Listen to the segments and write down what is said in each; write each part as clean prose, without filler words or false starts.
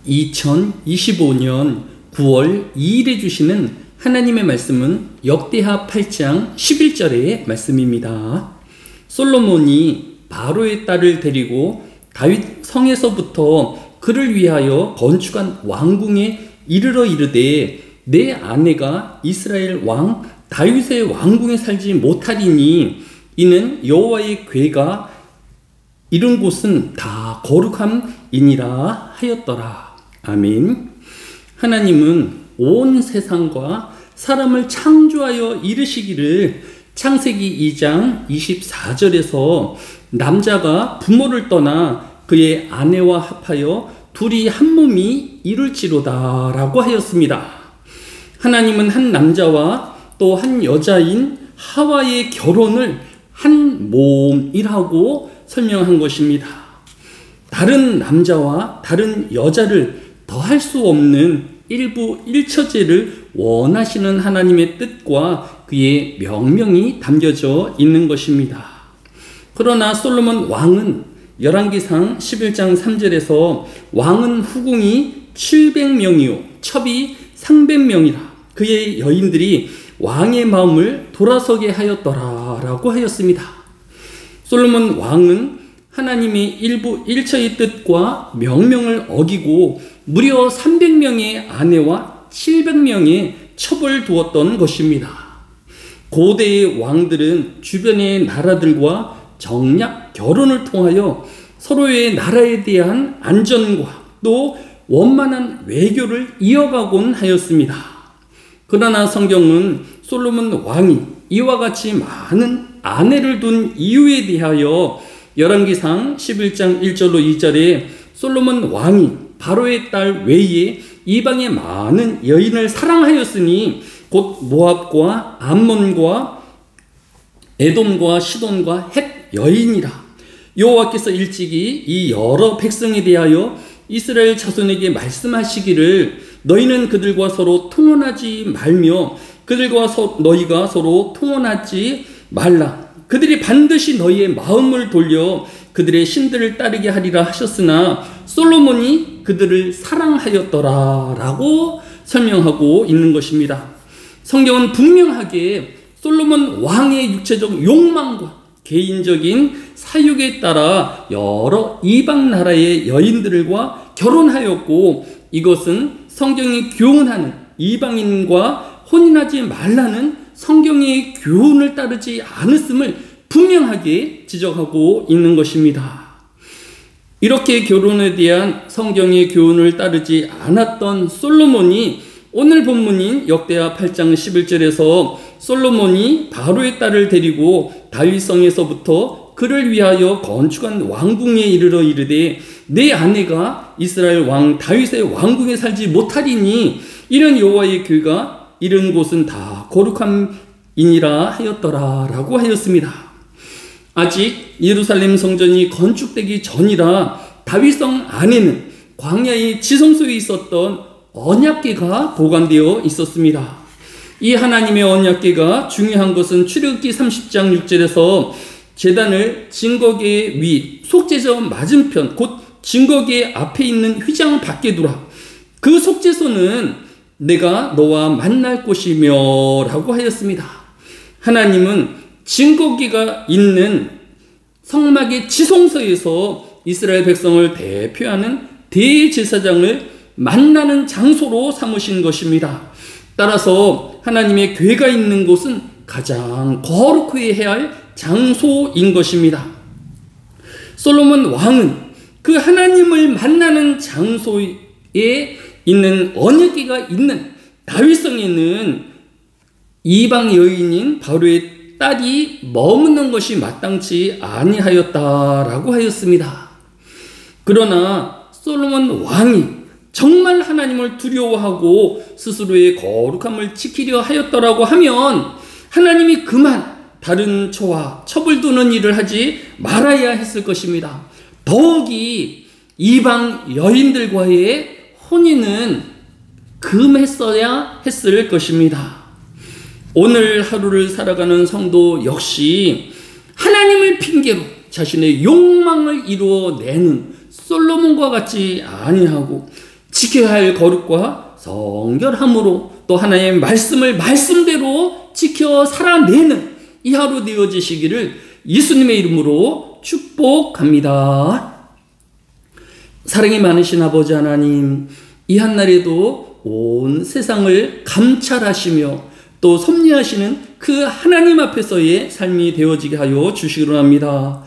2025년 9월 2일에 주시는 하나님의 말씀은 역대하 8장 11절의 말씀입니다. 솔로몬이 바로의 딸을 데리고 다윗 성에서부터 그를 위하여 건축한 왕궁에 이르러 이르되 내 아내가 이스라엘 왕 다윗의 왕궁에 살지 못하리니 이는 여호와의 궤가 이른 곳은 다 거룩함이니라 하였더라. 아멘. 하나님은 온 세상과 사람을 창조하여 이르시기를 창세기 2장 24절에서 남자가 부모를 떠나 그의 아내와 합하여 둘이 한 몸이 이룰지로다 라고 하였습니다. 하나님은 한 남자와 또 한 여자인 하와의 결혼을 한 몸이라고 설명한 것입니다. 다른 남자와 다른 여자를 더할 수 없는 일부 일처제를 원하시는 하나님의 뜻과 그의 명령이 담겨져 있는 것입니다. 그러나 솔로몬 왕은 열왕기상 11장 3절에서 왕은 후궁이 700명이요 첩이 300명이라 그의 여인들이 왕의 마음을 돌아서게 하였더라 라고 하였습니다. 솔로몬 왕은 하나님의 일부 일처의 뜻과 명령을 어기고 무려 300명의 아내와 700명의 첩을 두었던 것입니다. 고대의 왕들은 주변의 나라들과 정략 결혼을 통하여 서로의 나라에 대한 안전과 또 원만한 외교를 이어가곤 하였습니다. 그러나 성경은 솔로몬 왕이 이와 같이 많은 아내를 둔 이유에 대하여 열왕기상 11장 1절로 2절에 솔로몬 왕이 바로의 딸 외에 이방의 많은 여인을 사랑하였으니 곧 모압과 암몬과 에돔과 시돈과 헷 여인이라. 여호와께서 일찍이 이 여러 백성에 대하여 이스라엘 자손에게 말씀하시기를 너희는 그들과 서로 통혼하지 말며 그들과 너희가 서로 통혼하지 말라. 그들이 반드시 너희의 마음을 돌려 그들의 신들을 따르게 하리라 하셨으나 솔로몬이 그들을 사랑하였더라 라고 설명하고 있는 것입니다. 성경은 분명하게 솔로몬 왕의 육체적 욕망과 개인적인 사육에 따라 여러 이방 나라의 여인들과 결혼하였고 이것은 성경이 교훈하는 이방인과 혼인하지 말라는 성경의 교훈을 따르지 않았음을 분명하게 지적하고 있는 것입니다. 이렇게 결혼에 대한 성경의 교훈을 따르지 않았던 솔로몬이 오늘 본문인 역대하 8장 11절에서 솔로몬이 바로의 딸을 데리고 다윗성에서부터 그를 위하여 건축한 왕궁에 이르러 이르되 내 아내가 이스라엘 왕 다윗의 왕궁에 살지 못하리니 이는 여호와의 궤가 이른 곳은 다 거룩함이니라 하였더라 라고 하였습니다. 아직 예루살렘 성전이 건축되기 전이라 다윗성 안에는 광야의 지성소에 있었던 언약궤가 보관되어 있었습니다. 이 하나님의 언약궤가 중요한 것은 출애굽기 30장 6절에서 제단을 증거궤 위 속죄소 맞은편 곧 증거궤 앞에 있는 휘장 밖에 두라. 그 속죄소는 내가 너와 만날 곳이며 라고 하였습니다. 하나님은 증거궤가 있는 성막의 지성소에서 이스라엘 백성을 대표하는 대제사장을 만나는 장소로 삼으신 것입니다. 따라서 하나님의 궤가 있는 곳은 가장 거룩해야 할 장소인 것입니다. 솔로몬 왕은 그 하나님을 만나는 장소에 있는 언약궤가 있는 다윗성에는 이방 여인인 바로의 딸이 머무는 것이 마땅치 아니하였다라고 하였습니다. 그러나 솔로몬 왕이 정말 하나님을 두려워하고 스스로의 거룩함을 지키려 하였더라고 하면 하나님이 그만 다른 처와 첩을 두는 일을 하지 말아야 했을 것입니다. 더욱이 이방 여인들과의 혼인은 금했어야 했을 것입니다. 오늘 하루를 살아가는 성도 역시 하나님을 핑계로 자신의 욕망을 이루어내는 솔로몬과 같지 아니하고 지켜야 할 거룩과 성결함으로 또 하나님의 말씀을 말씀대로 지켜 살아내는 이 하루 되어지시기를 예수님의 이름으로 축복합니다. 사랑이 많으신 아버지 하나님, 이 한날에도 온 세상을 감찰하시며 또 섭리하시는 그 하나님 앞에서의 삶이 되어지게 하여 주시기로 합니다.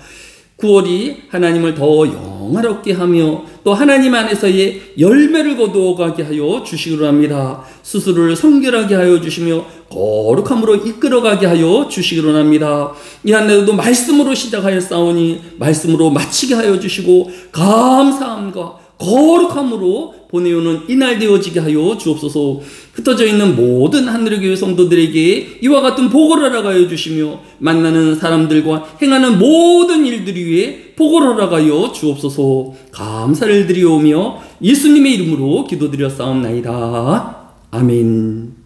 9월이 하나님을 더 영화롭게 하며 또 하나님 안에서의 열매를 거두어가게 하여 주시기로 합니다. 스스로를 성결하게 하여 주시며 거룩함으로 이끌어가게 하여 주시기로 합니다. 이 한날에도 말씀으로 시작하였사오니 말씀으로 마치게 하여 주시고 감사함과 거룩함으로 보내오는 이날 되어지게 하여 주옵소서. 흩어져 있는 모든 하늘의 교회 성도들에게 이와 같은 복을 허락하여 주시며 만나는 사람들과 행하는 모든 일들 위에 복을 허락하여 주옵소서. 감사를 드리오며 예수님의 이름으로 기도드렸사옵나이다. 아멘.